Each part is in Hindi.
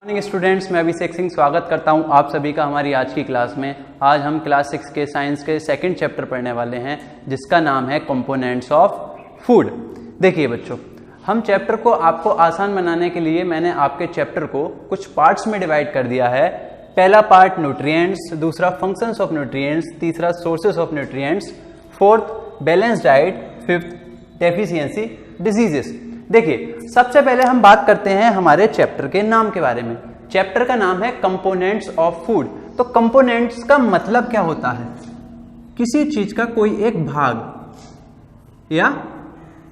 मॉर्निंग स्टूडेंट्स, मैं अभिषेक सिंह स्वागत करता हूं आप सभी का हमारी आज की क्लास में। आज हम क्लास 6 के साइंस के सेकंड चैप्टर पढ़ने वाले हैं जिसका नाम है कंपोनेंट्स ऑफ फूड। देखिए बच्चों, हम चैप्टर को आपको आसान बनाने के लिए मैंने आपके चैप्टर को कुछ पार्ट्स में डिवाइड कर दिया है। पहला पार्ट न्यूट्रिएंट्स, दूसरा फंक्शंस ऑफ न्यूट्रिएंट्स, तीसरा sources of nutrients, fourth balance diet, fifth deficiency diseases. देखिए, सबसे पहले हम बात करते हैं हमारे चैप्टर के नाम के बारे में। चैप्टर का नाम है कंपोनेंट्स ऑफ फूड। तो कंपोनेंट्स का मतलब क्या होता है? किसी चीज का कोई एक भाग या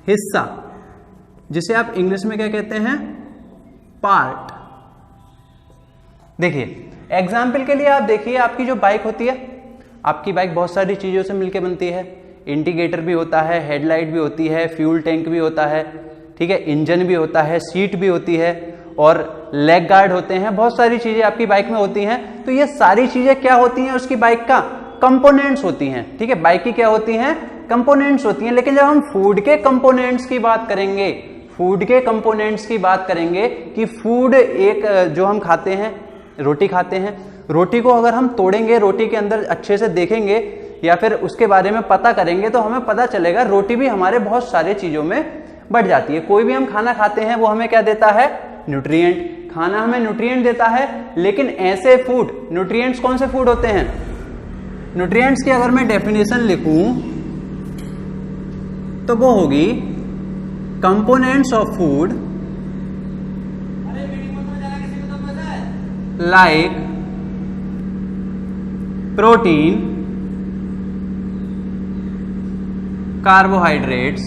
हिस्सा, जिसे आप इंग्लिश में क्या कहते हैं? पार्ट। देखिए, एग्जाम्पल के लिए आप देखिए, आपकी जो बाइक होती है, आपकी बाइक बहुत सारी चीजों से मिलकर बनती है। इंडिकेटर भी होता है, हेडलाइट भी होती है, फ्यूल टैंक भी होता है, ठीक है, इंजन भी होता है, सीट भी होती है और लेग गार्ड होते हैं। बहुत सारी चीजें आपकी बाइक में होती हैं। तो ये सारी चीजें क्या होती हैं? उसकी बाइक का कंपोनेंट्स होती हैं। ठीक है, बाइक की क्या होती हैं? कंपोनेंट्स होती हैं। लेकिन जब हम फूड के कंपोनेंट्स की बात करेंगे, फूड के कंपोनेंट्स की बात करेंगे कि फूड एक जो हम खाते हैं, रोटी खाते हैं, रोटी को अगर हम तोड़ेंगे, रोटी के अंदर अच्छे से देखेंगे या फिर उसके बारे में पता करेंगे तो हमें पता चलेगा रोटी भी हमारे बहुत सारे चीजों में बढ़ जाती है। कोई भी हम खाना खाते हैं वो हमें क्या देता है? न्यूट्रिएंट। खाना हमें न्यूट्रिएंट देता है। लेकिन ऐसे फूड, न्यूट्रिएंट्स कौन से फूड होते हैं? न्यूट्रिएंट्स की अगर मैं डेफिनेशन लिखूं तो वो होगी components of food like protein, carbohydrates,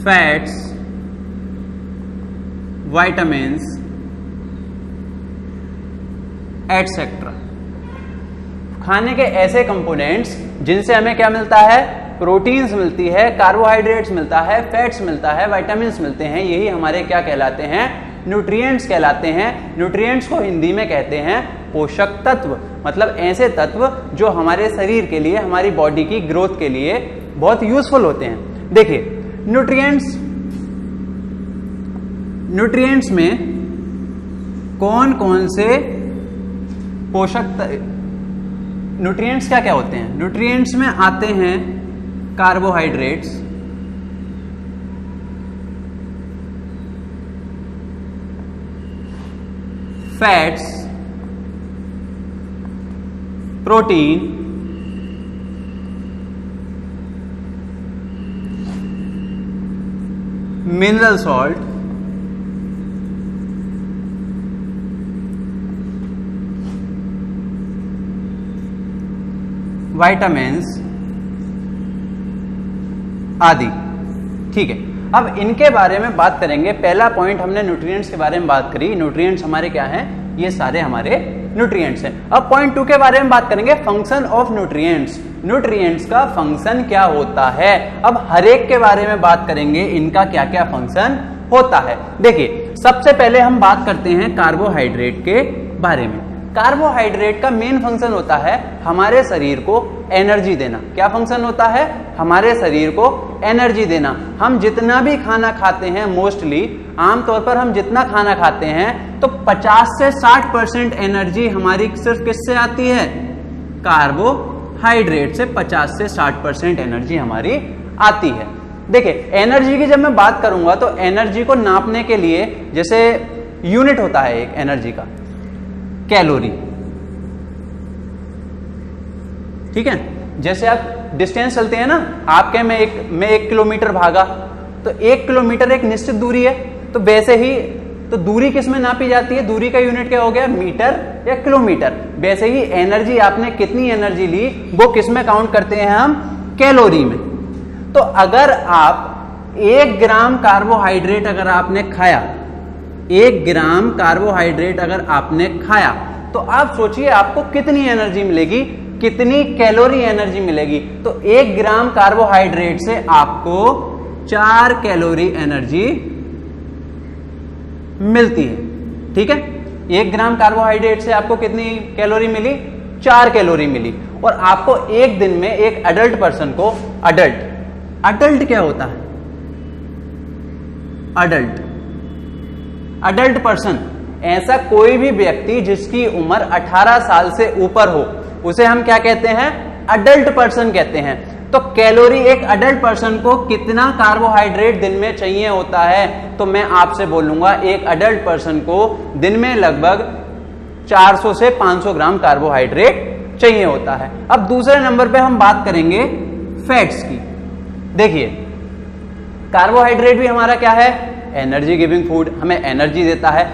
fats, vitamins etcetera. खाने के ऐसे कंपोनेंट्स जिनसे हमें क्या मिलता है? प्रोटीन्स मिलती है, कार्बोहाइड्रेट्स मिलता है, फैट्स मिलता है, विटामिन्स मिलते हैं। यही हमारे क्या कहलाते हैं? न्यूट्रिएंट्स कहलाते हैं। न्यूट्रिएंट्स को हिंदी में कहते हैं पोषक तत्व। मतलब ऐसे तत्व जो हमारे शरीर के लिए, हमारी बॉडी की ग्रोथ के लिए बहुत यूजफुल होते हैं। देखिए, न्यूट्रिएंट्स में कौन कौन से न्यूट्रिएंट्स क्या क्या होते हैं? न्यूट्रिएंट्स में आते हैं carbohydrates, fats, protein, mineral salt, vitamins आदि। ठीक है, अब इनके बारे में बात करेंगे। पहला पॉइंट हमने न्यूट्रिएंट्स के बारे में बात करी। न्यूट्रिएंट्स हमारे क्या हैं? ये सारे हमारे न्यूट्रिएंट्स हैं। अब पॉइंट 2 के बारे में बात करेंगे, फंक्शन ऑफ न्यूट्रिएंट्स। न्यूट्रिएंट्स का फंक्शन क्या होता है? अब हर एक के बारे में बात करेंगे, इनका क्या क्या फंक्शन होता है। देखिए, सबसे पहले हम बात करते हैं कार्बोहाइड्रेट के बारे में। कार्बोहाइड्रेट का मेन फंक्शन होता है हमारे शरीर को एनर्जी देना। क्या फंक्शन होता है? हमारे शरीर को एनर्जी देना। हम जितना भी खाना खाते हैं, मोस्टली आमतौर पर हम जितना खाना खाते हैं तो 50 से 60% एनर्जी हमारी सिर्फ किससे आती है? कार्बोहाइड्रेट से 50 से 60% एनर्जी हमारी आती है। देखिए, एनर्जी की जब मैं बात करूंगा तो एनर्जी को नापने के लिए जैसे यूनिट होता है एक एनर्जी का, कैलोरी। ठीक है, जैसे आप डिस्टेंस चलते हैं ना, आपके में 1 किलोमीटर भागा तो 1 किलोमीटर एक निश्चित दूरी है। तो वैसे ही तो दूरी किस में नापी जाती है? दूरी का यूनिट क्या हो गया? मीटर या किलोमीटर। वैसे ही एनर्जी, आपने कितनी एनर्जी ली वो किस में काउंट करते हैं हम? कैलोरी में। तो अगर आप 1 ग्राम कार्बोहाइड्रेट अगर आपने खाया, 1 ग्राम कार्बोहाइड्रेट अगर आपने खाया तो आप सोचिए आपको कितनी एनर्जी मिलेगी, कितनी कैलोरी एनर्जी मिलेगी। तो 1 ग्राम कार्बोहाइड्रेट से आपको 4 कैलोरी एनर्जी मिलती है। ठीक है, 1 ग्राम कार्बोहाइड्रेट से आपको कितनी कैलोरी मिली? 4 कैलोरी मिली। और आपको एक दिन में एक अडल्ट पर्सन को, अडल्ट क्या होता है? अडल्ट पर्सन, ऐसा कोई भी व्यक्ति जिसकी उम्र 18 साल से ऊपर हो उसे हम क्या कहते हैं? अडल्ट पर्सन कहते हैं। तो कैलोरी एक अडल्ट पर्सन को कितना कार्बोहाइड्रेट दिन में चाहिए होता है? तो मैं आपसे बोलूंगा एक अडल्ट पर्सन को दिन में लगभग 400 से 500 ग्राम कार्बोहाइड्रेट चाहिए होता है। अब दूसरे नंबर पे हम बात करेंगे फैट्स की। देखिए, कार्बोहाइड्रेट भी हमारा क्या है? एनर्जी गिविंग फूड, हमें एनर्जी देता है।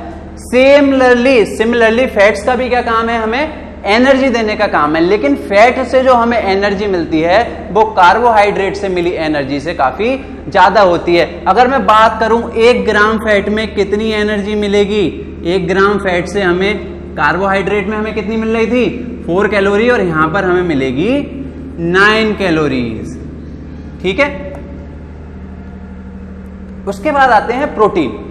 सिमिलरली फैट्स का भी क्या काम है? हमें एनर्जी देने का काम है। लेकिन फैट से जो हमें एनर्जी मिलती है वो कार्बोहाइड्रेट से मिली एनर्जी से काफी ज्यादा होती है। अगर मैं बात करूं 1 ग्राम फैट में कितनी एनर्जी मिलेगी? 1 ग्राम फैट से हमें कार्बोहाइड्रेट में हमें कितनी मिल रही थी? 4 कैलोरी, और यहां पर हमें मिलेगी 9 कैलोरीज। ठीक है। उसके बाद आते हैं प्रोटीन।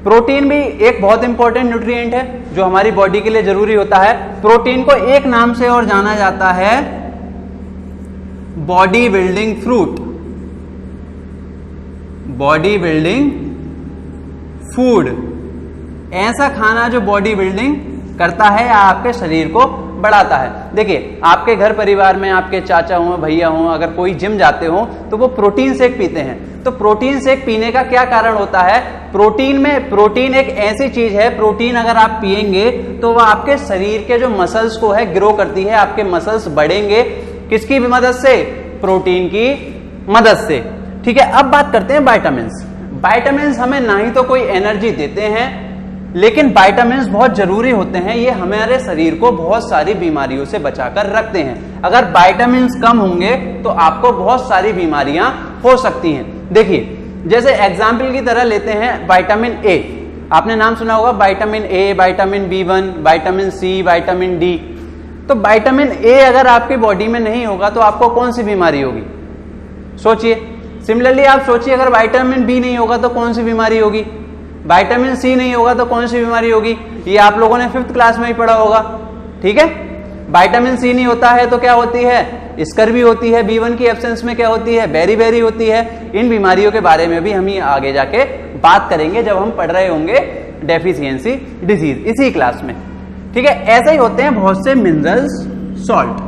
प्रोटीन भी एक बहुत इंपॉर्टेंट न्यूट्रिएंट है जो हमारी बॉडी के लिए जरूरी होता है। प्रोटीन को एक नाम से और जाना जाता है body building fruit, body building food. ऐसा खाना जो बॉडी बिल्डिंग करता है या आपके शरीर को बढ़ाता है। देखिए, आपके घर परिवार में आपके चाचा हो, भैया हो, अगर कोई जिम जाते हो तो वो प्रोटीन शेक पीते हैं। तो प्रोटीन शेक पीने का क्या कारण होता है? प्रोटीन एक ऐसी चीज है, प्रोटीन अगर आप पिएंगे तो वह आपके शरीर के जो मसल्स को है ग्रो करती है, आपके मसल्स बढ़ेंगे। किसकी मदद से? प्रोटीन की मदद से। ठीक है। अब बात करते हैं विटामिन्स। विटामिन्स हमें ना ही तो कोई एनर्जी देते हैं, लेकिन विटामिन्स बहुत जरूरी होते हैं। ये हमारे शरीर को बहुत सारी बीमारियों से बचाकर रखते हैं। अगर विटामिन्स कम होंगे तो आपको बहुत सारी बीमारियां हो सकती हैं। देखिए, जैसे एग्जाम्पल की तरह लेते हैं विटामिन ए। आपने नाम सुना होगा vitamin A, vitamin B1, vitamin C, vitamin D. तो विटामिन ए अगर आपकी बॉडी में नहीं होगा तो आपको कौन सी बीमारी होगी? सोचिए। सिमिलरली आप सोचिए, अगर विटामिन बी नहीं होगा तो कौन सी बीमारी होगी? विटामिन सी नहीं होगा तो कौन सी बीमारी होगी? ये आप लोगों ने 5th क्लास में ही पढ़ा होगा। ठीक है। विटामिन सी नहीं होता है तो क्या होती है? स्कर्वी होती है। B1 की एब्सेंस में क्या होती है? बेरी होती है। इन बीमारियों के बारे में भी हम आगे जाके बात करेंगे जब हम पढ़ रहे होंगे डेफिशिएंसी डिजीज इसी क्लास में। ठीक है। ऐसे ही होते हैं बहुत से मिनरल्स, सॉल्ट।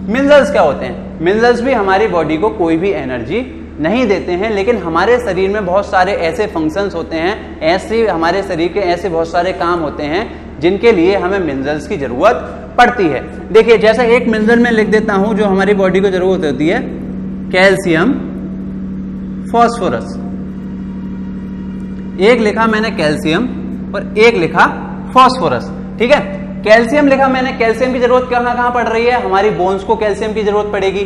मिनरल्स क्या होते हैं? मिनरल्स भी हमारी बॉडी को कोई भी एनर्जी नहीं देते हैं, लेकिन हमारे शरीर में बहुत सारे ऐसे फंक्शंस होते हैं, ऐसे हमारे शरीर के ऐसे बहुत सारे काम होते हैं जिनके लिए हमें मिनरल्स की जरूरत पड़ती है। देखिए, जैसे एक मिनरल में लिख देता हूं जो हमारी बॉडी को जरूरत होती है, कैल्शियम, फॉस्फोरस। एक लिखा मैंने कैल्शियम और एक लिखा फॉस्फोरस। ठीक है। कैल्शियम लिखा मैंने, कैल्शियम की जरूरत कहां पड़ रही है? हमारी बोन्स को कैल्शियम की जरूरत पड़ेगी।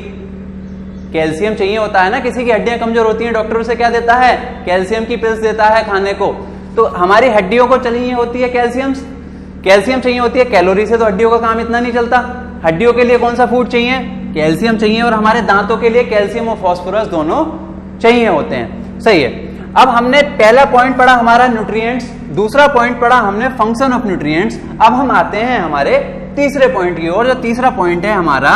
कैल्शियम चाहिए होता है ना, किसी की हड्डियां कमजोर होती हैं, डॉक्टर उसे क्या देता है? कैल्शियम की पिल्स देता है खाने को। तो हमारी हड्डियों को चाहिए होती है कैल्शियम चाहिए होती है। कैलोरी से तो हड्डियों का काम इतना नहीं चलता। हड्डियों के लिए कौन सा फूड चाहिए? कैल्शियम चाहिए। और हमारे दांतों के लिए कैल्शियम और फॉस्फोरस दोनों चाहिए होते हैं। सही है। अब हमने पहला पॉइंट पढ़ा हमारा न्यूट्रिएंट्स, दूसरा पॉइंट पढ़ा हमने फंक्शन ऑफ न्यूट्रिएंट्स। अब हम आते हैं हमारे तीसरे पॉइंट की ओर। जो तीसरा पॉइंट है हमारा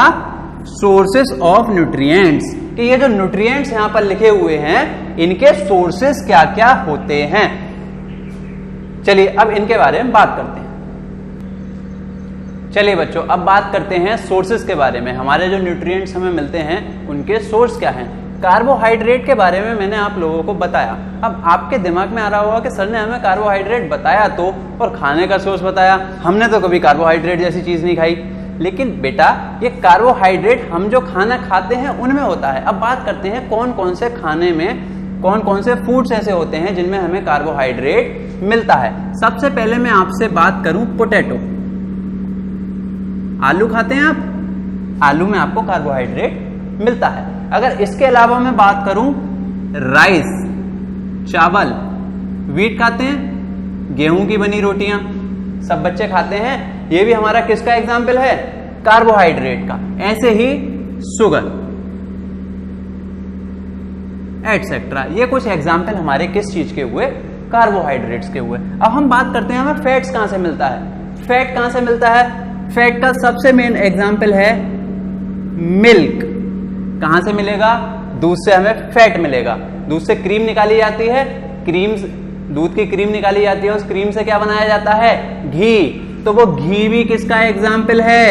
सोर्सेस ऑफ न्यूट्रिएंट्स, कि ये जो न्यूट्रिएंट्स यहां पर लिखे हुए हैं इनके सोर्सेस क्या क्या होते हैं। चलिए अब इनके बारे में बात करते हैं। चलिए बच्चों, अब बात करते हैं सोर्सेस के बारे में। हमारे जो न्यूट्रिएंट्स हमें मिलते हैं उनके सोर्स क्या हैं। कार्बोहाइड्रेट के बारे में मैंने आप लोगों को बताया। अब आपके दिमाग में आ रहा होगा कि सर ने हमें कार्बोहाइड्रेट बताया तो, और खाने का सोर्स बताया, हमने तो कभी कार्बोहाइड्रेट जैसी चीज नहीं खाई। लेकिन बेटा, ये कार्बोहाइड्रेट हम जो खाना खाते हैं उनमें होता है। अब बात करते हैं कौन कौन से खाने में, कौन कौन से फूड्स ऐसे होते हैं जिनमें हमें कार्बोहाइड्रेट मिलता है। सबसे पहले मैं आपसे बात करूं पोटैटो। आलू खाते हैं आप? आलू में आपको कार्बोहाइड्रेट मिलता है। अगर इसके अलावा मैं बात करूं राइस, चावल, व्हीट खाते हैं, गेहूं की बनी रोटियां सब बच्चे खाते हैं। ये भी हमारा किसका एग्जाम्पल है? कार्बोहाइड्रेट का। ऐसे ही शुगर एटसेट्रा, ये कुछ एग्जाम्पल हमारे किस चीज के हुए? कार्बोहाइड्रेट्स के हुए। अब हम बात करते हैं हमें फैट्स कहां से मिलता है। फैट कहां से मिलता है? फैट का सबसे मेन एग्जाम्पल है मिल्क। कहां से मिलेगा? दूध से हमें फैट मिलेगा। दूध से क्रीम निकाली जाती है, क्रीम, दूध की क्रीम निकाली जाती है, उस क्रीम से क्या बनाया जाता है? घी। तो वो घी भी किसका एग्जाम्पल है?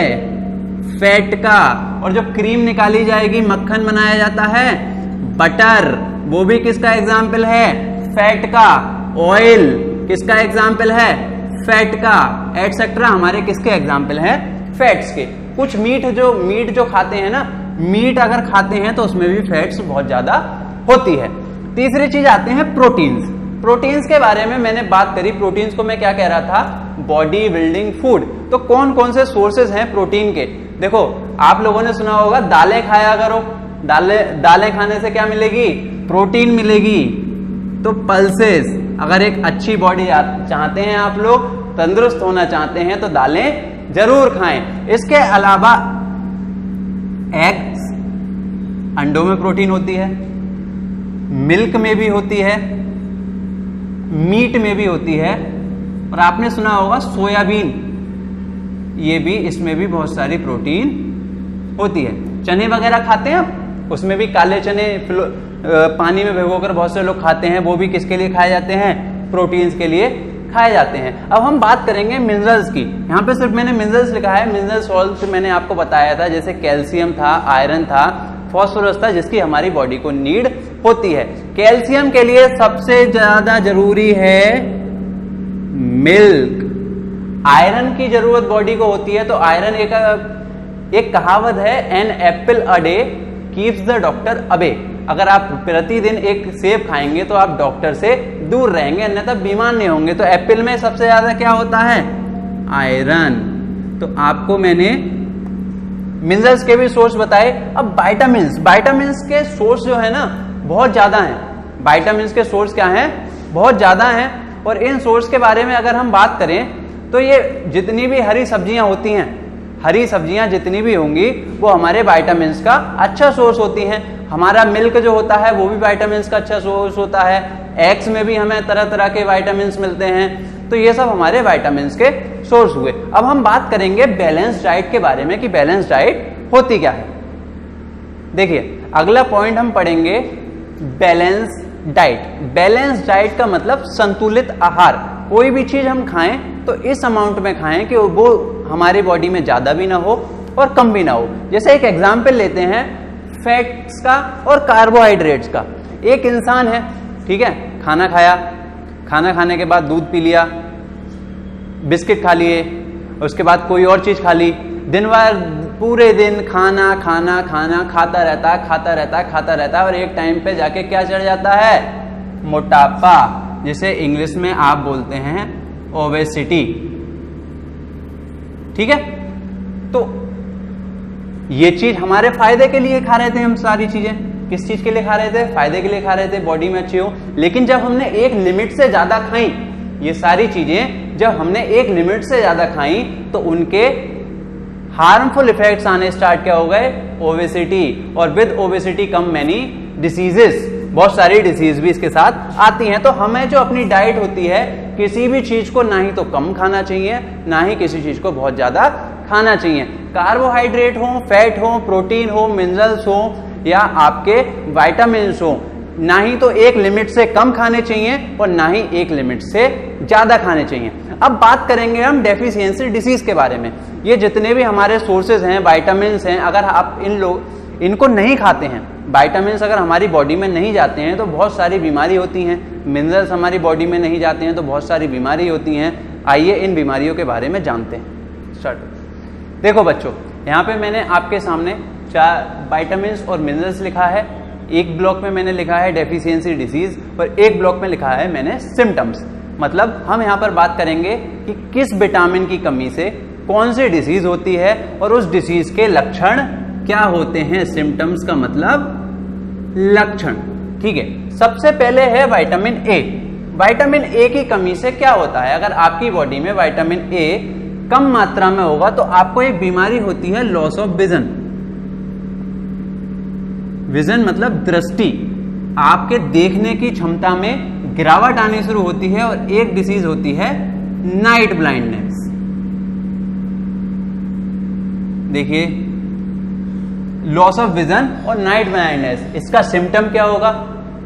फैट का। और जो क्रीम निकाली जाएगी, मक्खन बनाया जाता है, बटर, वो भी किसका एग्जाम्पल है? फैट का। ऑयल किसका एग्जाम्पल है? फैट का। एटसेट्रा हमारे किसके एग्जाम्पल है? फैट्स के। कुछ मीट जो खाते हैं ना, मीट अगर खाते हैं तो उसमें भी फैट्स बहुत ज्यादा होती है। तीसरी चीज आते हैं प्रोटीन्स। प्रोटीन्स के बारे में मैंने बात करी। प्रोटीन्स को मैं क्या कह रहा था? Body building food. तो कौन कौन से सोर्सेज हैं प्रोटीन के? देखो, आप लोगों ने सुना होगा दालें खाया करो। दालें खाने से क्या मिलेगी? प्रोटीन मिलेगी। तो पल्सेस, अगर एक अच्छी बॉडी चाहते हैं आप लोग, तंदुरुस्त होना चाहते हैं, तो दालें जरूर खाएं। इसके अलावा एग्स, अंडों में प्रोटीन होती है, मिल्क में भी होती है, मीट में भी होती है, और आपने सुना होगा सोयाबीन, ये भी, इसमें भी बहुत सारी प्रोटीन होती है। चने वगैरह खाते हैं आप, उसमें भी काले चने पानी में भिगोकर बहुत से लोग खाते हैं, वो भी किसके लिए खाए जाते हैं? प्रोटीन्स के लिए खाए जाते हैं। अब हम बात करेंगे मिनरल्स की। यहाँ पे सिर्फ मैंने मिनरल्स लिखा है। मिनरल सॉल्ट मैंने आपको बताया था, जैसे कैल्शियम था, आयरन था, फॉस्फोरस था, जिसकी हमारी बॉडी को नीड होती है। कैल्शियम के लिए सबसे ज्यादा जरूरी है मिल्क। आयरन की जरूरत बॉडी को होती है, तो आयरन एक कहावत है, an apple a day keeps the doctor away. अगर आप प्रतिदिन एक सेब खाएंगे तो आप डॉक्टर से दूर रहेंगे, अन्यथा बीमार नहीं होंगे। तो एप्पल में सबसे ज्यादा क्या होता है? आयरन। तो आपको मैंने मिनरल्स के भी सोर्स बताए। अब वाइटामिन्स के सोर्स जो है ना, बहुत ज्यादा हैं। वाइटामिन्स के सोर्स क्या हैं? बहुत ज्यादा हैं। और इन सोर्स के बारे में अगर हम बात करें तो ये जितनी भी हरी सब्जियां होती हैं, हरी सब्जियां जितनी भी होंगी, वो हमारे वाइटामिन्स का अच्छा सोर्स होती हैं। हमारा मिल्क जो होता है वो भी वाइटामिन्स का अच्छा सोर्स होता है। एग्स में भी हमें तरह तरह के वाइटामिन्स मिलते हैं। तो ये सब हमारे वाइटामिन्स के सोर्स हुए। अब हम बात करेंगे बैलेंस डाइट के बारे में कि बैलेंस डाइट होती क्या है। देखिए, अगला पॉइंट हम पढ़ेंगे बैलेंस डाइट। बैलेंस डाइट का मतलब संतुलित आहार। कोई भी चीज हम खाएं तो इस अमाउंट में खाएं कि वो हमारी बॉडी में ज्यादा भी ना हो और कम भी ना हो। जैसे एक एग्जाम्पल लेते हैं फैट्स का और कार्बोहाइड्रेट्स का। एक इंसान है, ठीक है, खाना खाया, खाना खाने के बाद दूध पी लिया, बिस्किट खा लिए, उसके बाद कोई और चीज खा ली, दिन भर पूरे दिन खाना खाना खाना खाता रहता है और एक टाइम पे जाके क्या चढ़ जाता है? मोटापा, जिसे इंग्लिश में आप बोलते हैं ओबेसिटी। ठीक है, तो ये चीज हमारे फायदे के लिए खा रहे थे हम सारी चीजें। किस चीज के लिए खा रहे थे? फायदे के लिए खा रहे थे, बॉडी में अच्छी हो। लेकिन जब हमने एक लिमिट से ज्यादा खाई, ये सारी चीजें जब हमने एक लिमिट से ज्यादा खाई, तो उनके हार्मफुल इफेक्ट्स आने स्टार्ट क्या हो गए? ओबेसिटी। और with obesity come many diseases, बहुत सारी डिसीज भी इसके साथ आती हैं। तो हमें जो अपनी डाइट होती है, किसी भी चीज को ना ही तो कम खाना चाहिए, ना ही किसी चीज को बहुत ज्यादा खाना चाहिए। कार्बोहाइड्रेट हो, फैट हो, प्रोटीन हो, मिनरल्स हो या आपके वाइटामिन्स हो, ना ही तो एक लिमिट से कम खाने चाहिए और ना ही एक लिमिट से ज्यादा खाने चाहिए। अब बात करेंगे हम डेफिशिएंसी डिसीज के बारे में। ये जितने भी हमारे सोर्सेज हैं, वाइटामिन्स हैं, अगर आप इनको नहीं खाते हैं, वाइटामिन्स अगर हमारी बॉडी में नहीं जाते हैं तो बहुत सारी बीमारी होती हैं। मिनरल्स हमारी बॉडी में नहीं जाते हैं तो बहुत सारी बीमारी होती हैं। आइए इन बीमारियों के बारे में जानते हैं। स्टार्ट। देखो बच्चों, यहाँ पे मैंने आपके सामने 4 वाइटामिन्स और मिनरल्स लिखा है। एक ब्लॉक में मैंने लिखा है डेफिशिएंसी डिसीज और एक ब्लॉक में लिखा है मैंने सिम्टम्स। मतलब हम यहाँ पर बात करेंगे कि किस विटामिन की कमी से कौन सी डिसीज होती है और उस डिसीज के लक्षण क्या होते हैं। सिम्टम्स का मतलब लक्षण। ठीक है, सबसे पहले है विटामिन ए। विटामिन ए की कमी से क्या होता है? अगर आपकी बॉडी में विटामिन ए कम मात्रा में होगा तो आपको एक बीमारी होती है लॉस ऑफ विजन। विजन मतलब दृष्टि, आपके देखने की क्षमता में गिरावट आनी शुरू होती है। और एक डिसीज होती है नाइट ब्लाइंडनेस। देखिए, लॉस ऑफ विजन और नाइट ब्लाइंडनेस, इसका सिम्टम क्या होगा?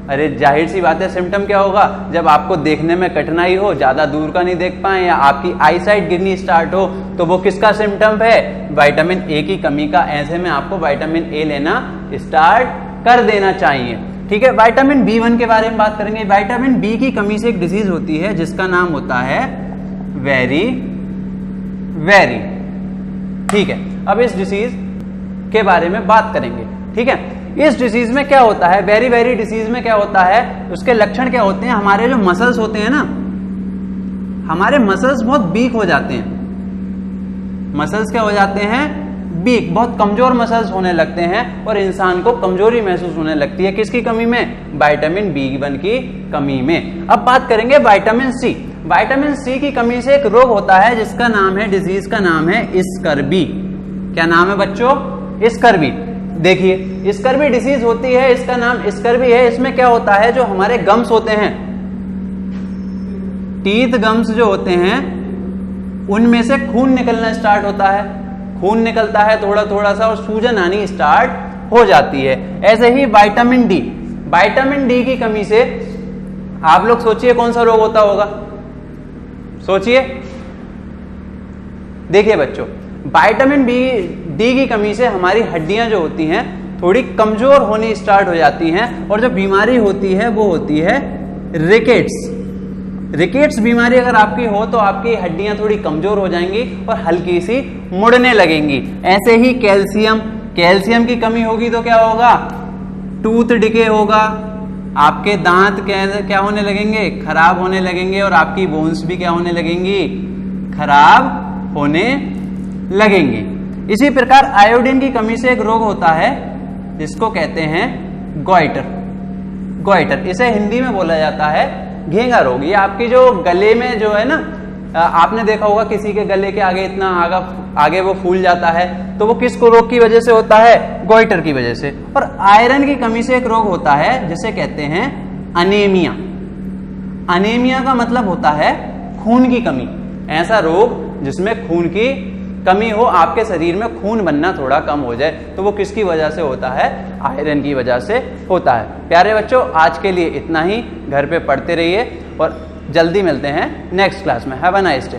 अरे जाहिर सी बात है, सिम्टम क्या होगा? जब आपको देखने में कठिनाई हो, ज्यादा दूर का नहीं देख पाए या आपकी आई साइट गिरनी स्टार्ट हो, तो वो किसका सिम्टम है? विटामिन ए की कमी का। ऐसे में आपको विटामिन ए लेना स्टार्ट कर देना चाहिए। ठीक है, विटामिन बी1 के बारे में बात करेंगे। विटामिन बी की कमी से एक डिजीज होती है जिसका नाम होता है वेरी वेरी। ठीक है, अब इस डिसीज के बारे में बात करेंगे। ठीक है, इस डिसीज में क्या होता है? वेरी वेरी डिसीज में क्या होता है? उसके लक्षण क्या होते हैं? हमारे जो मसल्स होते हैं ना, हमारे मसल्स बहुत वीक हो जाते हैं। मसल्स क्या हो जाते हैं? वीक, बहुत कमजोर मसल्स होने लगते हैं और इंसान को कमजोरी महसूस होने लगती है। किसकी कमी में? विटामिन बी1 की कमी में। अब बात करेंगे विटामिन सी। विटामिन सी की कमी से एक रोग होता है जिसका नाम है, डिजीज का नाम है स्कर्वी। क्या नाम है बच्चों? स्कर्वी। देखिए, स्कर्वी डिसीज होती है, इसका नाम स्कर्वी है। इसमें क्या होता है? जो हमारे गम्स होते हैं, टीथ गम्स जो होते हैं, उनमें से खून निकलना स्टार्ट होता है। खून निकलता है थोड़ा थोड़ा सा और सूजन आनी स्टार्ट हो जाती है। ऐसे ही विटामिन डी, विटामिन डी की कमी से आप लोग सोचिए कौन सा रोग होता होगा? सोचिए। देखिए बच्चों, विटामिन डी की कमी से हमारी हड्डियां जो होती हैं थोड़ी कमजोर होनी स्टार्ट हो जाती हैं और जो बीमारी होती है वो होती है रिकेट्स। रिकेट्स बीमारी अगर आपकी हो तो आपकी हड्डियां थोड़ी कमजोर हो जाएंगी और हल्की सी मुड़ने लगेंगी। ऐसे ही कैल्शियम, कैल्शियम की कमी होगी तो क्या होगा? टूथ डिके होगा, आपके दांत क्या होने लगेंगे? खराब होने लगेंगे और आपकी बोन्स भी क्या होने लगेंगी? खराब होने लगेंगी। इसी प्रकार आयोडीन की कमी से एक रोग होता है जिसको कहते हैं गॉइटर। गॉइटर, इसे हिंदी में बोला जाता है घेंगा रोग। ये आपकी जो गले में जो है ना, आपने देखा होगा किसी के गले के आगे इतना आगे वो फूल जाता है, तो वो किस रोग की वजह से होता है? गॉइटर की वजह से। और आयरन की कमी से एक रोग होता है जिसे कहते हैं अनीमिया। अनीमिया का मतलब होता है खून की कमी। ऐसा रोग जिसमें खून की कमी हो, आपके शरीर में खून बनना थोड़ा कम हो जाए, तो वो किसकी वजह से होता है? आयरन की वजह से होता है। प्यारे बच्चों, आज के लिए इतना ही। घर पे पढ़ते रहिए और जल्दी मिलते हैं नेक्स्ट क्लास में। Have a nice day.